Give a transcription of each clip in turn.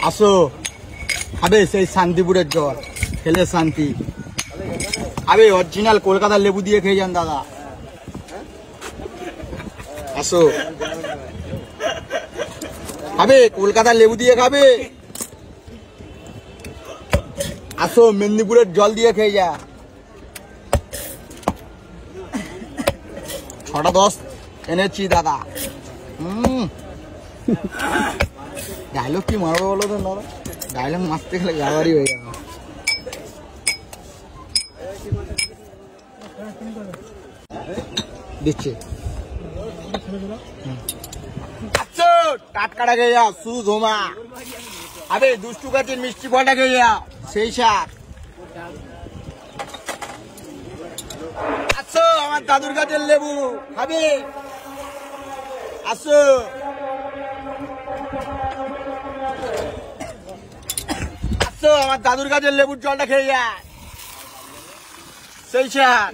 আসো খাবে সেই শান্তিপুরের জল, খেলে শান্তি। আবে অরিজিনাল কলকাতার লেবু দিয়ে খেয়ে যান দাদা। আসো খাবে কলকাতার লেবু দিয়ে খাবে। আসো মেদিনীপুরের জল দিয়ে খেয়ে যা। 6টা 10 এনেছি দাদা। ডায়লগ কি মারবো বলো তো দাদা, ডায়লগ মারতে গেলে গাড়ি হয়ে যাবে। দিচ্ছে টাটকাটা খেয়ে যাও, শুধু ধোমা। আবে দুষ্টু গাছের মিষ্টি ফলটা খেয়ে যাও, সেই শাক। আসো আমার দাদুর গাছের লেবু খাবে। আসো আসো আমার দাদুর গাছের লেবুর জলটা খেয়ে যায়, সেই শাক।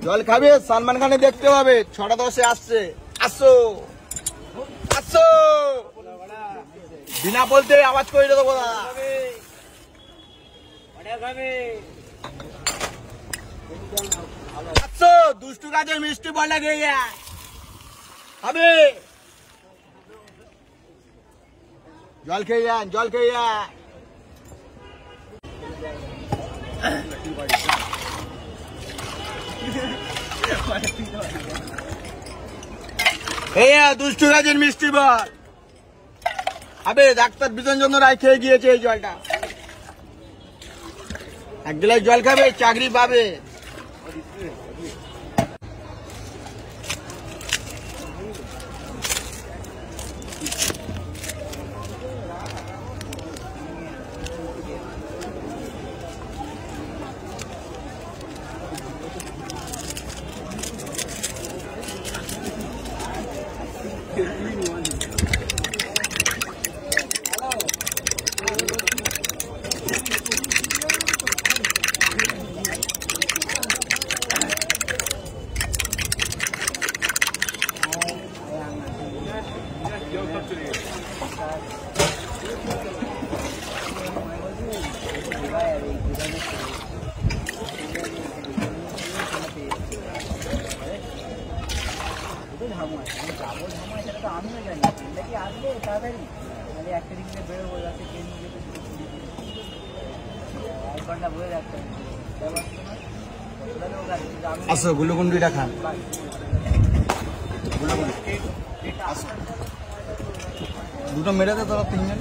জল খাবে, সালমান খানে দেখতে পাবে, 6টা 10 আসছে। আসো আসো, বিনা বলতে আওয়াজ করে দেবো দাদা। আসো দুষ্টু গাছের মিষ্টি বলটা খেয়ে যায় খাবে। জল খেয়ে যান, জল খেয়ে যান। এই দুষ্টু গাছের মিষ্টি বল। আবে ডাক্তার বিজনচন্দ্র রায় খেয়ে গিয়েছে এই জলটা। 1 গ্লাস জল খাবে, চাকরি পাবে। আসো গুলুগুন্ডিটা খান। দুটো মেরে দে তোরা 3 জন।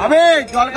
আবে জল